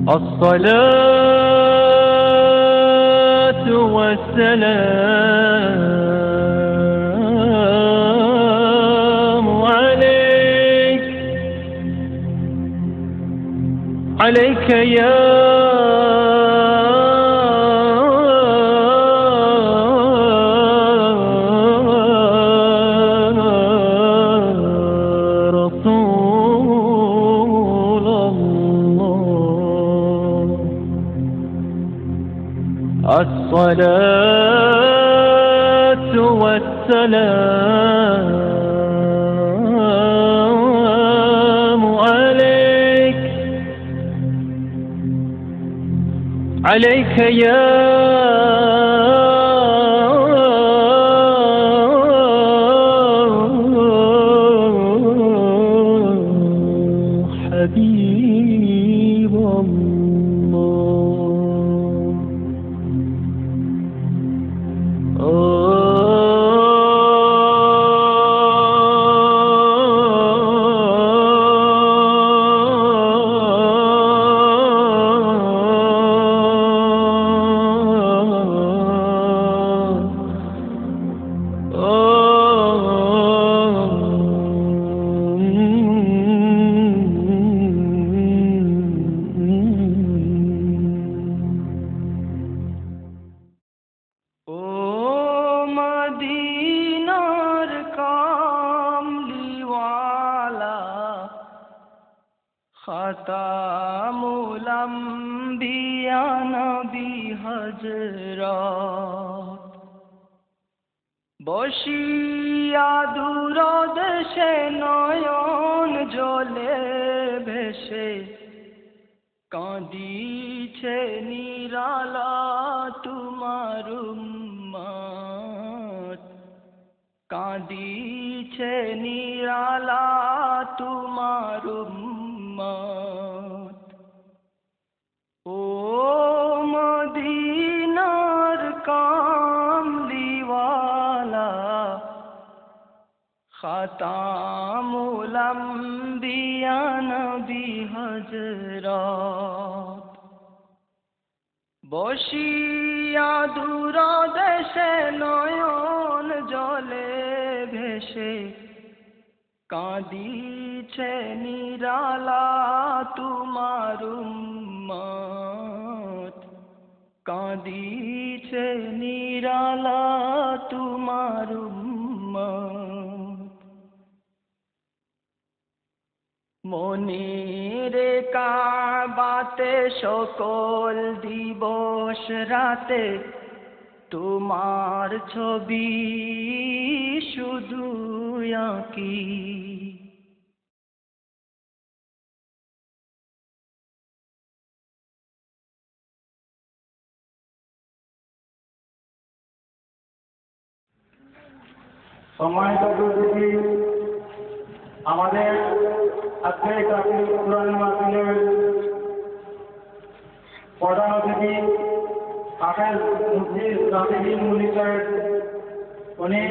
الصلاة والسلام عليك يا الصلاة والسلام عليك يا حبيب খাতামুল আম্বিয়া নবী হযরত বসিয়া দূরদেশে নয়ন জলে ভেসে কাঁদিছে নিরালা তোমার উম্মত কাঁদিছে নিরালা তোমার ও মদিনার কামলিওয়ালা খাতামুল আম্বিয়া নবী হযরত বসিয়া দূরদেশে নয়ন জলে ভেসে কাঁদিছে নিরালা তোমার উম্মত কাঁদিছে নিরালা তোমার উম্মত মনিরে কাবাতে সকল দিবস রাতে তোমার ছবি শুধু আঁকি সম্মানিত উপস্থিতি আমাদের আজকে কাফিল কোরআন মাহফিলের প্রধান অতিথি হাফেজ মুফতি রাশিদুল মুনির সাহেব উনি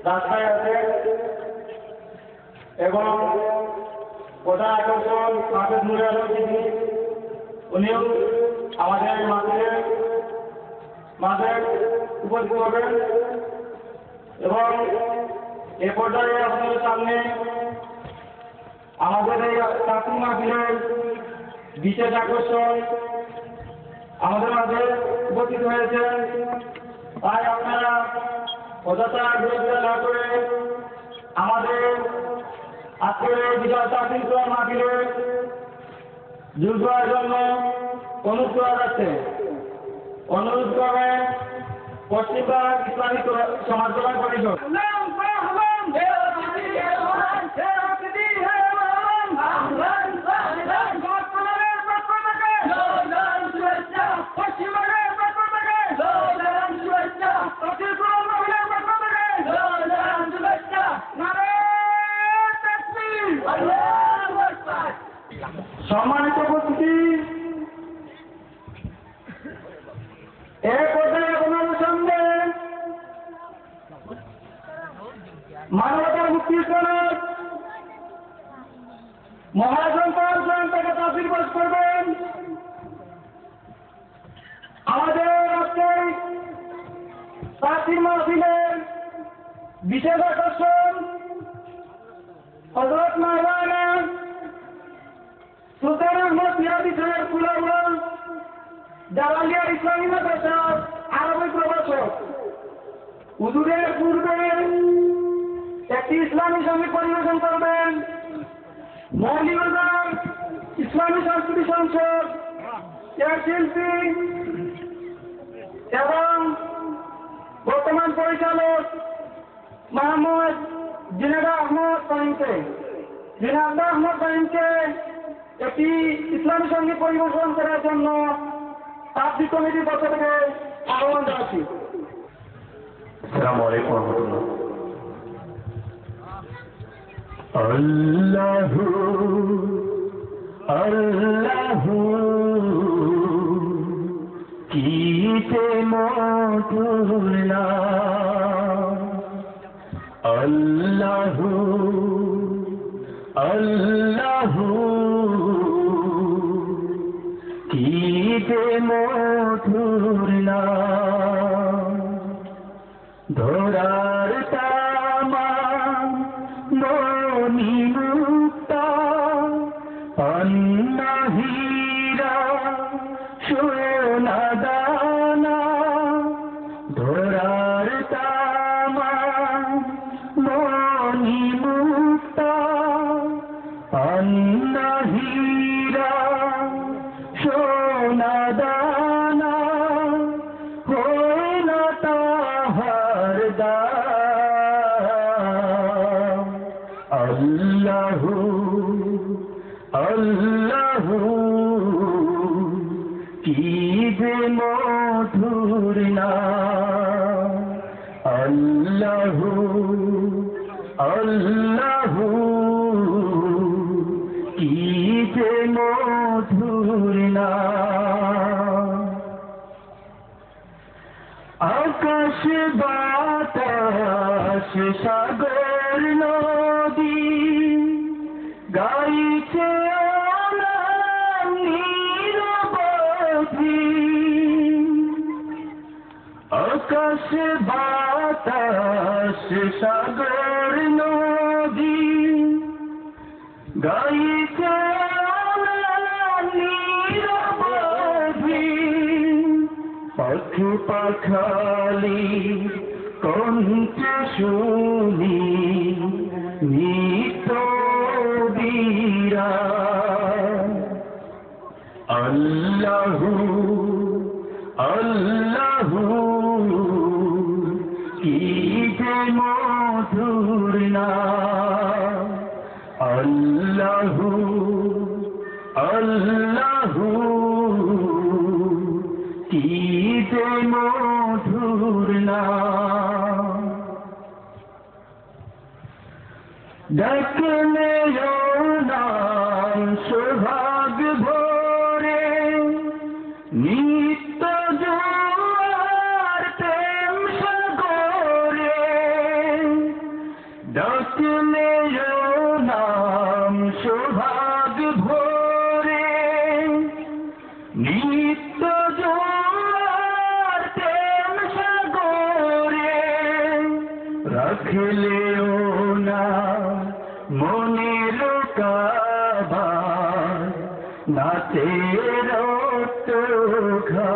রাস্তায় আছেন এবং প্রধান আকর্ষণ হাফেজ নুরে আলম দিদি উনিও আমাদের মাহফিলের মাঝে উপস্থিত হবেন এবং এ পর্যায়ে আপনাদের সামনে আমাদের এই কাফিল মাহফিলের বিশেষ আকর্ষণ আমাদের মাঝে উপস্থিত হয়েছেন তাই আপনারা অযথা বিরোধিতা না করে আমাদের আজকের এই বিশাল কাফিল কোরআন মাহফিলে যোগ দেওয়ার জন্য অনুরোধ করা যাচ্ছে। অনুরোধ করবে পশ্চিমবঙ্গ ইসলামিক সমাজ কল্যাণ পরিষদ। সম্মানিত উপস্থিতি এর পর্যায়ে আপনাদের সামনে মানবতার মুক্তির জন্য মহাজন থেকে তাফসীর পেশ করবেন তাফসীর মাহফিলের বিশেষ আকর্ষণ হযরত মাওলানা সুলতান আহমদ নিয়াজি সাহেব কুলাউড়া জালালিয়া ইসলামী মাদ্রাসার আরবি প্রভাষক। হুজুরের পূর্বে একটি ইসলামী সঙ্গীত পরিবেশন করবেন মৌলভীবাজার ইসলামী সংস্কৃতি সংসদ এর শিল্পী এবং বর্তমান পরিচালক মোহাম্মদ জিনাদা আহমদ ফাহিমকে একটি ইসলামী সঙ্গীত পরিবেশন করার জন্য তাবলিগ কমিটির পক্ষ থেকে আহ্বান জানাচ্ছি। আসসালামু আলাইকুম ওয়া রাহমাতুল্লাহ। আল্লাহু আল্লাহু কি যে মধুর নাম, আল্লাহু আল্লাহু কি যে মধুর নাম, ধরার তামাম মনি মুক্তা অন্না হীরা সোনা দানা, ধরার তামাম মনি মুক্তা অন্না হীরা সোনা দানা, হয় না তাহার দাম। আল্লাহু আল্লাহু কি যে মধুর নাম, আল্লাহু আল্লাহু কি যে মধুর নাম। আকাশ বাতাস সাগর নদী গাইছে নাম নিরবধি, আকাশ বাতাস সাগর নদী গাইছে নিরবধি, পাখি পাখালি কণ্ঠে শুনি নিত বীরা। আল্লাহু আল্লাহু কি যে মধুর নাম, আল্লাহু আল্লাহু কি যে মধুর নাম। ডাকলে নাম সোহাগ ভরে নিত্য জোয়ার প্রেম সাগরে, ডাকলে নাম সোহাগ ভরে নিত্য জোয়ার প্রেম সাগরে, রাখলেও না মনের কাবার নাচের ঘা।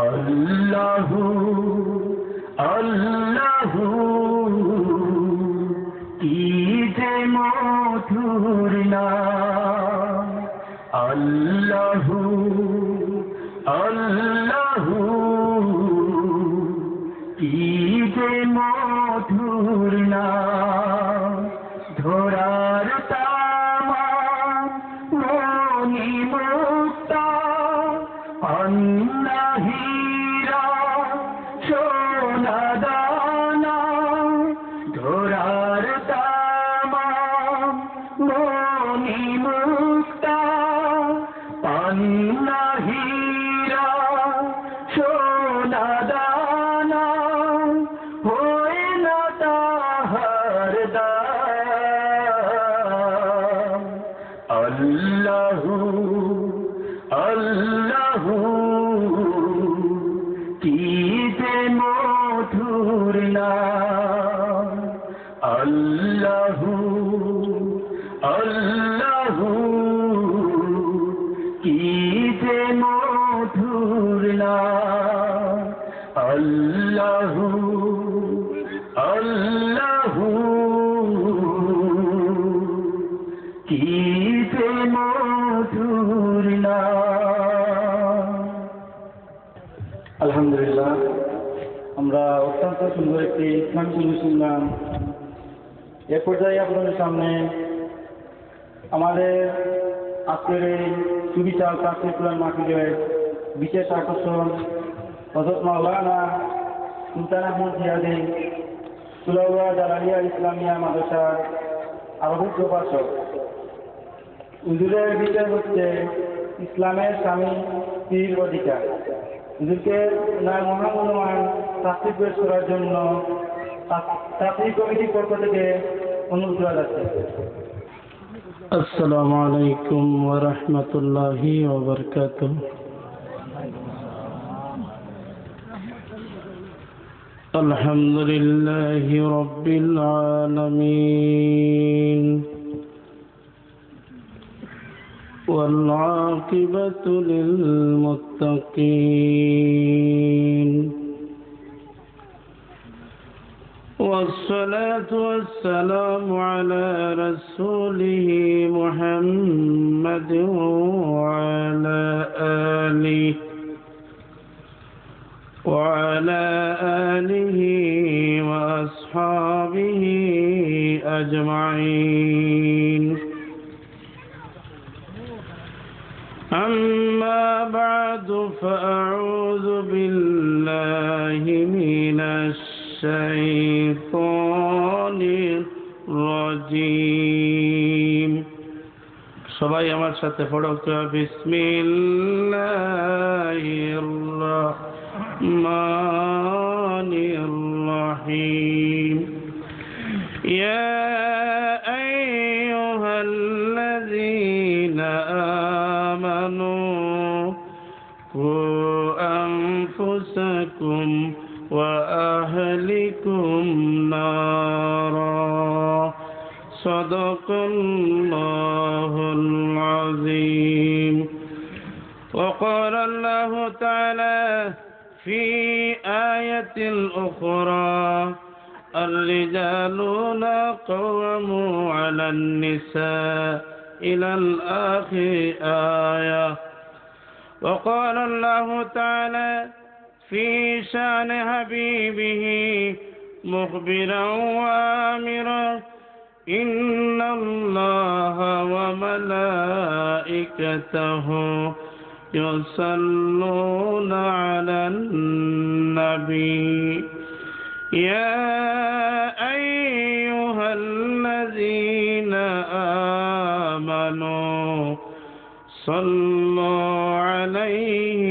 আল্লাহু আল্লাহু কি যে মধুর নাম, আল্লাহু আল্লাহু কি যে মধুর নাম, ধরার তামাম মনি মুক্তা অন্না হীরা সোনা দানা, ধরার তামাম মনি মুক্তা অন্না হীরা সোনা দানা, হয় না তাহার দাম। না আল্লাহু আল্লাহু কি যে মধুর না আল্লাহু আল্লাহু কি যে মধুর না। আলহামদুলিল্লাহ, আমরা অত্যন্ত সুন্দর একটি ইসলাম সঙ্গীত শুনলাম। এ পর্যায়ে আপনাদের সামনে আমাদের আজকের এই সুবিচার তাফসীর কুরআন মাহফিলের বিশেষ আকর্ষণ হযরত মাওলানা সুলতান আহমদ জিয়াদি সুলাউয়া জালালিয়া ইসলামিয়া মাদ্রাসার আরবি প্রভাষক। হুজুরের বিষয় হচ্ছে ইসলামের স্বামী স্ত্রীর অধিকার। হুজুরকে ওনার মহামূল্যবান তাফসীর পেশ করার জন্য তাফসীর কমিটির পক্ষ থেকে অনুরোধ করা যাচ্ছে। আসসালামু আলাইকুম ওয়া রাহমাতুল্লাহি ওয়া বারাকাতুহু। আলহামদুলিল্লাহি রাব্বিল আলামিন ওয়াল আকিবাতু লিল মুত্তাকিন والصلاة والسلام على رسوله محمد وعلى آله وأصحابه أجمعين. أما بعد فأعوذ بالله من الشيطان الرجيم. সবাই আমার সাথে পড়ো বিসমিল্লাহির রহমানির রহিম। ইয়া আইয়ুহাল্লাযীনা আমানু কু আনফুসাকুম وأهلكم نارا صدق الله العظيم. وقال الله تعالى في آية أخرى الرجال قوامون على النساء إلى الآخر آية. وقال الله تعالى في شأن حبيبه مخبرا وآمرا إن الله وملائكته يصلون على النبي يا أيها الذين آمنوا صلوا عليه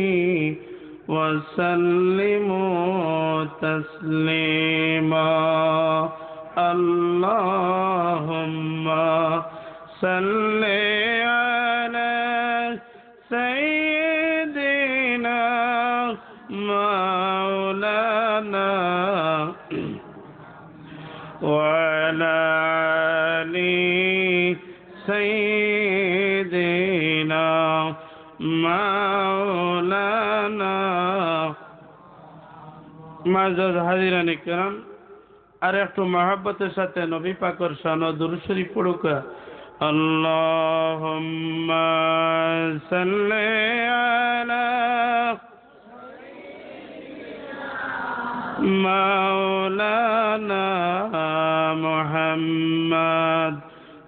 وسلموا تسليما. اللهم صل على سيدنا مولانا وعلى آل سيدنا مولانا. মাজাজ হাজিরান ইকরাম, আর একটু মহব্বতের সাথে নবী পাকের শান ও দুরূদ শরীফ পড়ুক। আল্লাহুম্মা সাল্লি আলা মাওলানা মুহাম্মদ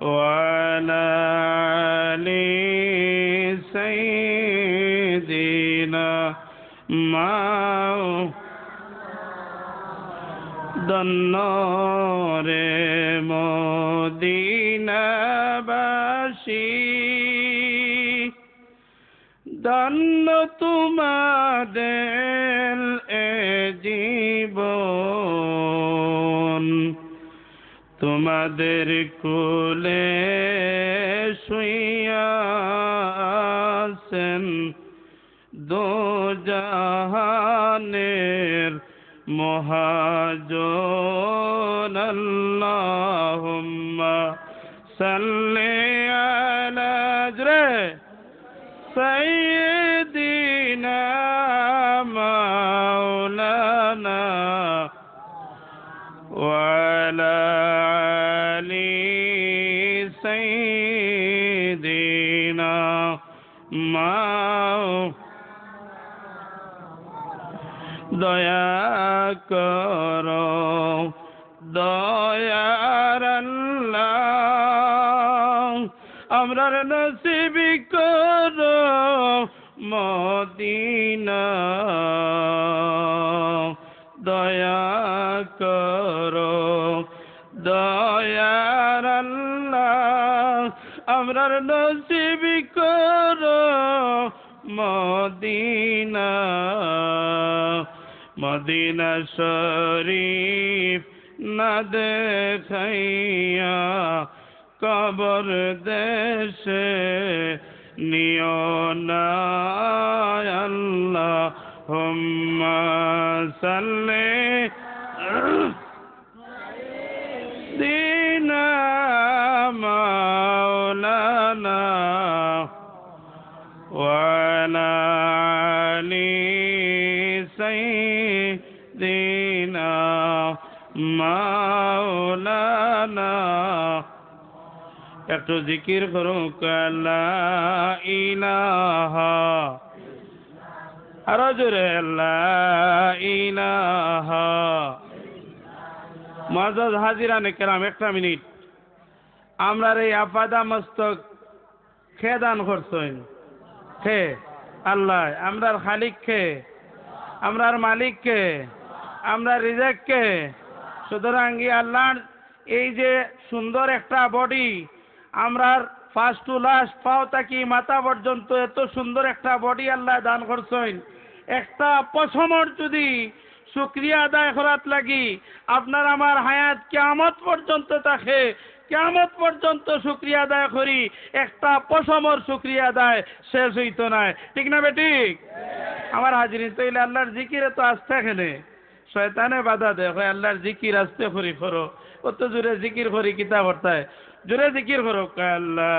ওয়া আলা আলি সাইয়্যিদিনা দন্নরে মদিনাবাসী ধন্য তোমাদের এ জীবন, তোমাদের কোলে শুইয়া আছেন দো জাহানের مهاجون اللهم صل على سيدنا مولانا وعلى آل سيدنا দয়া করো দয়ার আল্লাহ আমরার নসিব করো মদিনা দয়া করো দয়ার আল্লাহ আমরার নসিব করো মদিনা মদিনা শরীফ না দেখাইয়া কবর দেশে নিও না আল্লাহুম্মা সাল্লি দিনা মাওলানা وعلى آل سيدنا مولانا একটু জিকির করো লা ইলাহা আরো জোরে লা ইলাহা মুআজ্জাজ হাজিরানে কেরাম একটা মিনিট আমরার এই আপাদা মস্তক খেদান করছেন কে আল্লাহ আমরার খালিক কে আমরার মালিক কে আমরার রিজেক কে সুতরাং আল্লাহর এই যে সুন্দর একটা বডি আমরার ফার্স্ট টু লাস্ট পাও থাকি মাথা পর্যন্ত এত সুন্দর একটা বডি আল্লাহ দান করছেন একটা পশমর যদি শুকরিয়া আদায় করাত লাগি আপনার আমার হায়াত কিয়ামত পর্যন্ত থাকে কিয়ামত পর্যন্ত শুকরিয়া আদায় করি একটা পশমর শুকরিয়া আদায় শেষ হইতো না ঠিক না বেঠিক আমার হাজিরিন তো আল্লাহর জিকিরে তো আসতে এখানে শয়তানে বাধা দেয় আল্লাহর জিকির আসতে করি করো কত জোরে জিকির করি কিতাব অর্থায় জোরে জিকির করো লা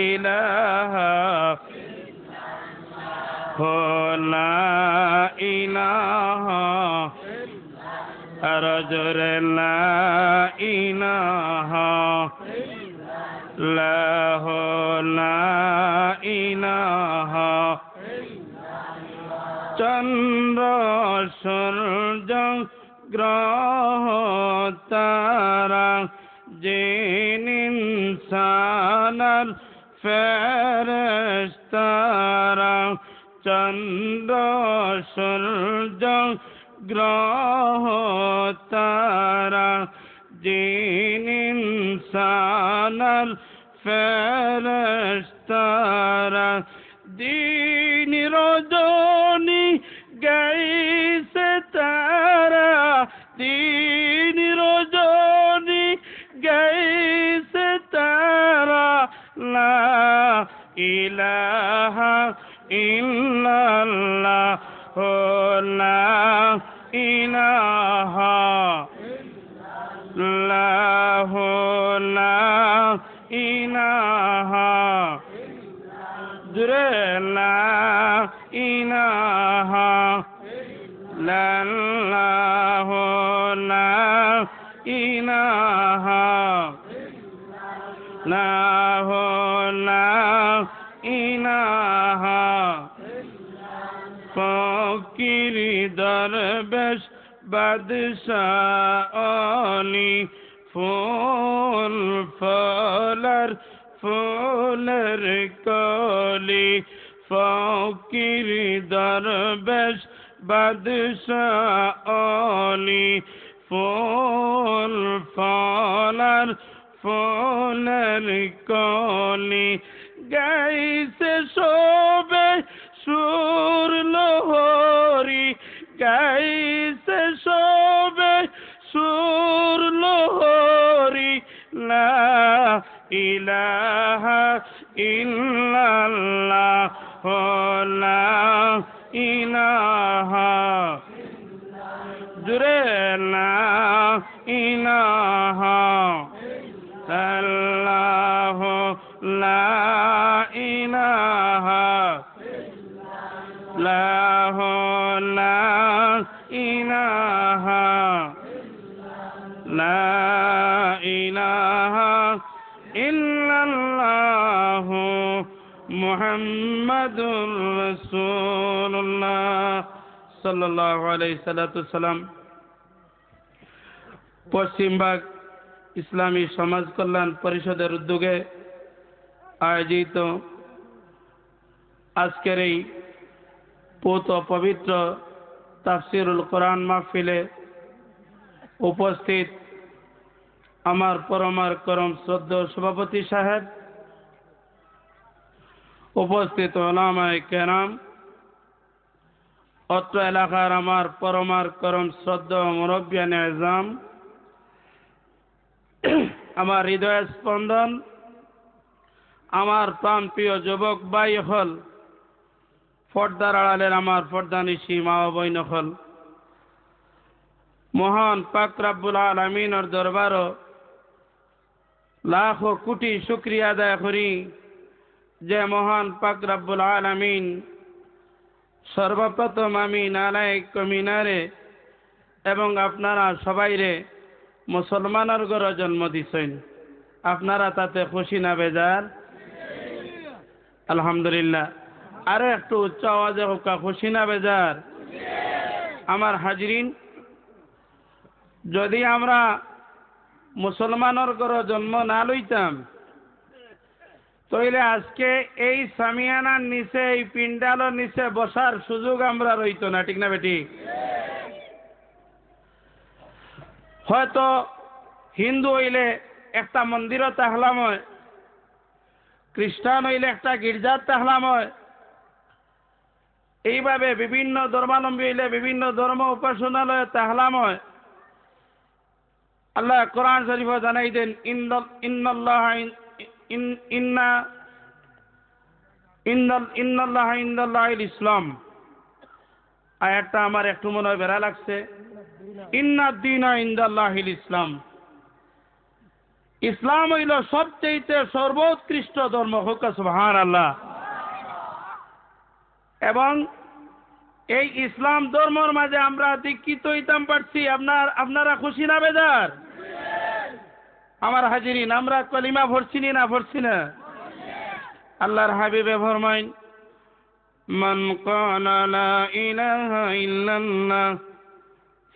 ইলাহা লা ইলাহা আর জোরে লা ইলাহা লা ইলাহা চন্দ্র সূর্য গ্রহ তারা জিন ইনসান ফেরেশতারা চন্দ্র সূর্য গ্রহ তারা জিন ইনসান ফেরেশতারা দিন রজনী গাইছে তারা দিন রজনী গাইছে তারা লা ইলাহা ইল্লাল্লাহ লা ইলাহা ইল্লাল্লাহ লা ইলাহা জুরে লা ইলাহা ইল্লাল্লাহ লা ইলাহা লা ইলাহা ফকির দরবেশ বাদশাহ আলী ফুল ফলার ফুলের কলি ফকির দরবেশ বাদশাহ আলী ফুল ফলার ফুলের কলি গাইছে শোবে সুর লোহরি গাইছে শোবে সুর লোহরি লা ইলাহা ইল্লাল্লাহ লা ইলাহা ইলাহা ইল্লাল্লাহু লা ইলাহা ইল্লাল্লাহু লা ইলাহা লা ইলাহা ইল্লাল্লাহু মুহাম্মাদুর রাসূলুল্লাহ সাল্লাল্লাহু আলাইহি সাল্লাম। পশ্চিমবঙ্গ ইসলামী সমাজ কল্যাণ পরিষদের উদ্যোগে আয়োজিত আজকের এই পূত পবিত্র তাফসিরুল কোরআন মাহফিলে উপস্থিত আমার পরমার করম শ্রদ্ধেয় সভাপতি সাহেব, উপস্থিত ওলামায়ে কেরাম, অত্র এলাকার আমার পরমার করম শ্রদ্ধেয় মুরব্বিয়ানে আজম, আমার হৃদয় স্পন্দন, আমার প্রাণপ্রিয় যুবক ভাই হল, পর্দার আড়ালের আমার পর্দানিশী মা ও বোন হল, মহান পাক রব্বুল আলামিনের দরবারও লাখো কোটি শুকরিয়া আদায় করি যে মহান পাক রব্বুল আলামিন সর্বপ্রথম আমি নালায়েক মিনারে এবং আপনারা সবাইরে মুসলমানের ঘরে জন্ম দিছেন। আপনারা তাতে খুশি না বেজার? আলহামদুলিল্লাহ। আরে একটু উচ্চ আওয়াজে হোকা, খুশি না বেজার? আমার হাজরিন, যদি আমরা মুসলমানের ঘরে জন্ম না লইতাম তাইলে আজকে এই সামিয়ানার নিচে, এই পিন্ডালের নিচে বসার সুযোগ আমরা রইতো না, ঠিক না বেটি? হয়তো হিন্দু হইলে একটা মন্দিরও তাহলাম হয়, খ্রিস্টান হইলে একটা গির্জার তাহলাম হয়, এইভাবে বিভিন্ন ধর্মাবলম্বী হইলে বিভিন্ন ধর্ম উপাসনালয়ে তাহলাম হয়। আল্লাহ কোরআন শরীফে জানাই দেন, ইন্নাল্লাহা ইসলাম। আয়াতটা আমার একটু মনে হয় বেড়া লাগছে। ইন্নাদ্দীনা ইনদাল্লাহিল ইসলাম। ইসলাম হইল সবচেয়ে সর্বোৎকৃষ্ট ধর্ম। হোক সুবহানাল্লাহ। এবং এই ইসলাম ধর্মের মাঝে আমরা দীক্ষিত হইতাম পারছি। আপনারা খুশি না বেজার? আমার হাজিরিন, আমরা কলিমা ভরছি না ভরছি না? আল্লাহর হাবিবে ফরমাইন, মান ক্বালা লা ইলাহা ইল্লাল্লাহ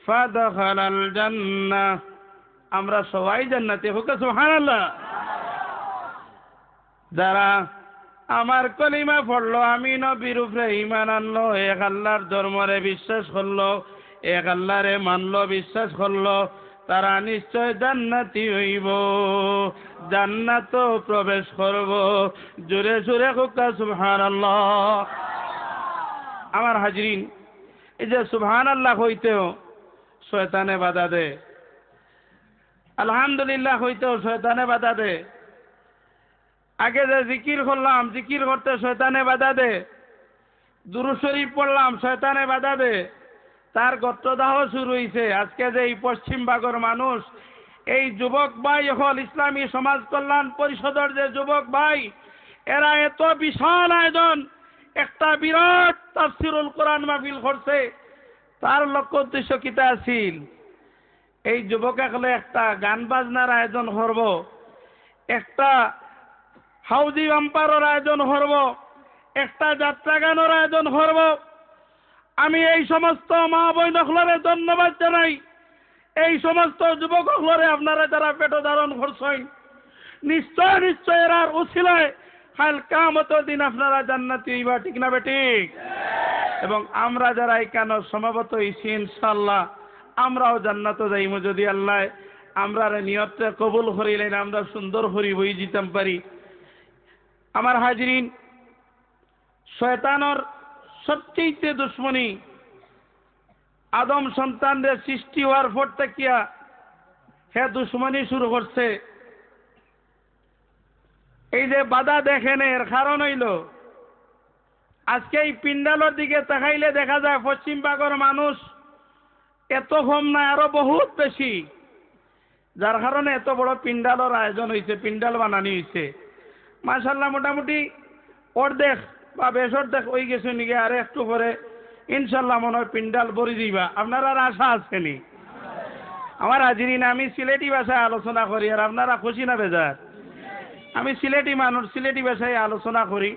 ফাদখালাল জান্নাহ। আমরা সবাই জান্নাতে। হোক সুবহানাল্লাহ। যারা আমার কলিমা পড়লো, আমি নবীর উপরে ঈমান আনলো, এক আল্লাহর ধর্মরে বিশ্বাস করলো, এক আল্লাহরে মানলো, বিশ্বাস করলো, তারা নিশ্চয় জান্নাতি হইব, জান্নাত প্রবেশ করব। জোরে জোরে হোক সুবহানাল্লাহ। আমার হাজরিন, এই যে সুবহানাল্লাহ হইতেও শয়তানে বাধা দে, আলহামদুলিল্লাহ হইতেও শয়তানে বাধা দে। আগে যে জিকির করলাম, জিকির করতে শয়তানে বাধা দে। দুরূদ শরীফ পড়লাম, শয়তানে বাধা দে। তার গত্রদাহ শুরু হয়েছে। আজকে যে এই পশ্চিম ভাগের মানুষ, এই যুবক ভাই হল ইসলামী সমাজ কল্যাণ পরিষদের যে যুবক ভাই, এরা এত বিশাল আয়োজন, একটা বিরাট তাফসিরুল কোরআন মাহফিল করছে। তার লক্ষ্য উদ্দেশ্য কিতা আছিল? এই যুবক একলে একটা গান বাজনার আয়োজন করব, একটা হাউজি বাম্পারের আয়োজন করব, একটা যাত্রা গানের আয়োজন করব। আমি এই সমস্ত মা বইনগুলোরে ধন্যবাদ জানাই। এই সমস্ত যুবকগুলোরে আপনারা যারা পেট ধারণ করছেন, নিশ্চয় নিশ্চয় এরার উছিলায় কাল কিয়ামতের দিন আপনারা জান্নাতি হইবা, ঠিক না বেঠিক? এবং আমরা যারা এখানে সমাবেত হইছি, ইনশাআল্লাহ আমরাও জান্নাতে যাইমু যদি আল্লাহ আমরা নিয়তটা কবুল করিলেন, আমরা সুন্দর হরি বই জিতাম পারি। আমার হাজরিন, শয়তানের সবচেয়ে দুশ্মনী আদম সন্তানদের সৃষ্টি হওয়ার পর থেকে হে দুশ্মনী শুরু করছে। এই যে বাধা দেখেন, এর কারণ হইল আজকে এই পিন্ডালের দিকে তাকাইলে দেখা যায় পশ্চিম ভাগের মানুষ এত কম না, আরো বহুত বেশি। যার কারণে এত বড় পিন্ডালের আয়োজন হয়েছে, পিন্ডাল বানানি হয়েছে। মাশাআল্লাহ মোটামুটি অর্ধেক বা বেশ অর্ধেক হয়ে গেছে নাকি, আর একটু পরে ইনশাল্লাহ মনে হয় পিন্ডাল ভরে দিবা। আপনার আর আশা আসেনি? আমার হাজিরিন, আমি সিলেটি ভাষায় আলোচনা করি, আর আপনারা খুশি না বেজার? আমি সিলেটি মানুষ, সিলেটি ভাষায় আলোচনা করি।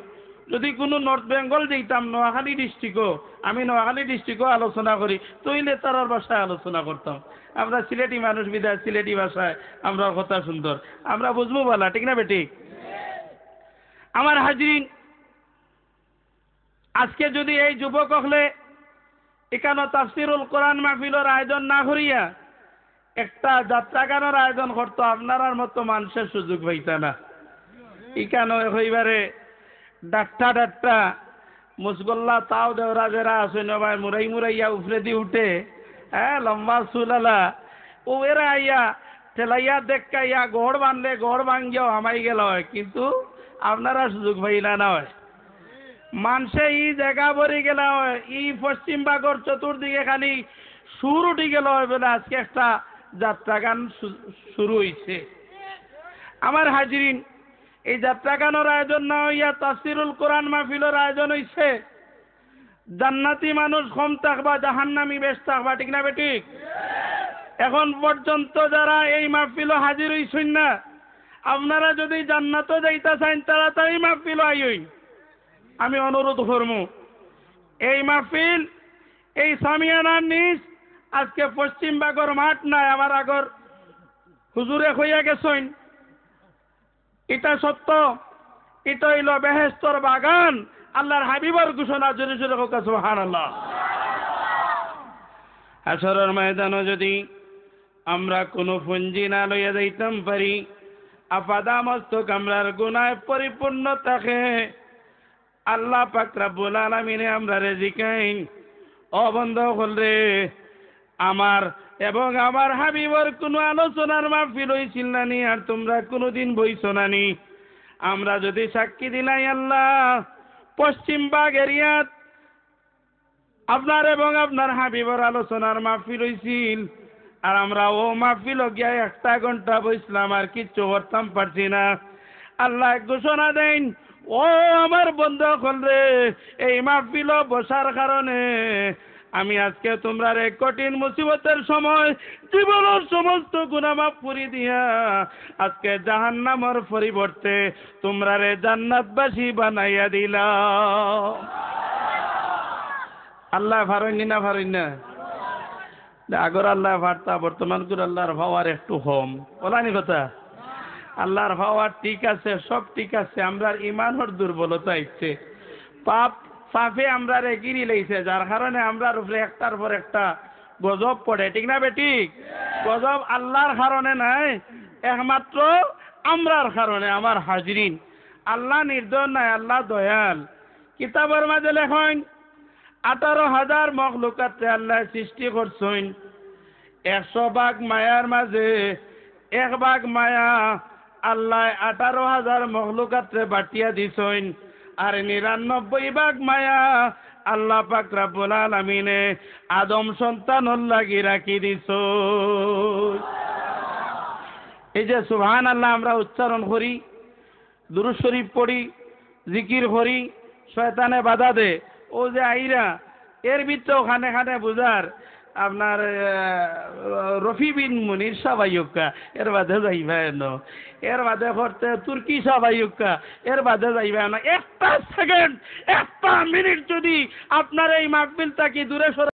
যদি কোনো নর্থ বেঙ্গল যেতাম, নোয়াখালী ডিস্ট্রিক্টও, আমি নোয়াখালী ডিস্ট্রিক্টও আলোচনা করি, তৈলে তারার ভাষায় আলোচনা করতাম। আমরা সিলেটি মানুষ বিদায় সিলেটি ভাষায় আমরা কথা সুন্দর, আমরা বুঝবো বলা, ঠিক না বেঠিক? আমার হাজিরিন, আজকে যদি এই যুবক হলে এখানে তাফসিরুল কোরআন মাহফিলের আয়োজন না করিয়া একটা যাত্রা গানের আয়োজন করতো, আপনার মতো মানুষের সুযোগ পাইতা না। এখানে হইবারে ডাক্তার ডাক্তার মুসগল্লা তাও দেওরা যারা আছে ভাই, মুরাই মুরাইয়া উফরে দি উঠে, হ্যাঁ লম্বা চুলালা, ও এরা আইয়া ঠেলাইয়া দেখাইয়া গড় বানলে গড় ভাঙ্গিয়াও হামাই গেল হয়, কিন্তু আপনারা সুযোগ পাইলা না হয়। মানুষে ই জায়গা ভরে গেল হয়, ই পশ্চিম বাগর চতুর্দিকে খালি সুর উঠে গেল হয় বলে আজকে একটা যাত্রা গান শুরু হয়েছে। আমার হাজিরিন, এই যাত্রা গানের আয়োজন না হইয়া তাফসিরুল কোরআন মাহফিলের আয়োজন হয়েছে। জান্নাতি মানুষ কম থাকবা, জাহান্নামী বেশ থাকবা, ঠিক না বেঠিক? এখন পর্যন্ত যারা এই মাহফিল হাজির হইছেন না, আপনারা যদি জান্নাতও যাইতা চান তাড়াতাড়ি মাহফিল আইন। আমি অনুরোধ করবো, এই মাহফিল এই সামিয়ানার নিজ আজকে পশ্চিম বাগর মাঠ নাই, আমার আগর হুজুরে হইয়া গেছেন, এটা সত্য, এটা হইল বেহেশতর বাগান, আল্লাহর হাবিবর ঘোষণা। জোরে জোরে হোক সুবহানাল্লাহ। হাশরের ময়দানে যদি আমরা কোনো পুঞ্জি না লইয়া যাইতাম পারি, আপাদামস্তক আমরার গুনায় পরিপূর্ণ থাকে, আল্লাহ পাক রব্বুল আলামিনে আমরা রেজিকাইন ও বন্ধ করলে আমার এবং আমার হাবিবর কোনো আলোচনার মাহফিল হইছিল না নি, আর তোমরা কোনোদিন বইছো না নি। আমরা যদি সাক্ষী দিলাই আল্লাহ পশ্চিম বাগ এরিয়াত আপনার এবং আপনার হাবিবর আলোচনার মাহফিল হইছিল, আর আমরা ও মাহফিল গিয়া 1 ঘন্টা বইছিলাম, আর কিচ্ছু করতাম পারছি না। আল্লাহ ঘোষণা দেন, ও আমার বন্ধু করলে এই মাহফিল বসার কারণে আমি আজকে তোমরা এক কঠিন মুসিবতের সময় জীবনের সমস্ত গুনাহ মাফ করে দিয়া আজকে জাহান্নামের পরিবর্তে তোমরা রে জান্নাতবাসী বানাইয়া দিলাম। আল্লাহ ফারইন না ফারইন না? আগর আল্লাহ ফারতা, বর্তমান করে আল্লাহর পাওয়ার একটু কম, বলানি কথা। আল্লাহর পাওয়ার ঠিক আছে, সব ঠিক আছে, আমরা ইমানের দুর্বলতা ইচ্ছে, পাপে আমরা রে গিরি লাইছে, যার কারণে আমরা উপরে একটার পর একটা গজব পড়ে, ঠিক না বেঠিক? গজব আল্লাহর কারণে নাই, একমাত্র আমরার কারণে। আমার হাজিরিন, আল্লাহ নির্দয় নাই, আল্লাহ দয়াল। কিতাবের মাঝে লেখেন 18,000 মখলুকাতে আল্লাহ সৃষ্টি করছেন, 100 ভাগ মায়ার মাঝে 1 ভাগ মায়া আল্লাহ 18,000 মখলুকাতে বাটিয়া দিছেন, আর 99 ভাগ মায়া আল্লাহ পাক রব্বুল আলামিনে আদম সন্তানর লাগি রাখি দিছ। এই যে সুবহানাল্লাহ আমরা উচ্চারণ করি, দুরূদ শরীফ পড়ি, জিকির করি, শয়তানে বাধা দে, ও যে আইরা এর ভিতরেও খানে খানে বুঝার আপনার রফি বিন মুনির সাবাইকা, এর বাদে যাইবা না, এর বাদে করতে তুর্কি সাবাইকা, এর বাদে যাইবা না। 1 সেকেন্ড 1 মিনিট যদি আপনার এই মাহফিলটাকে দূরে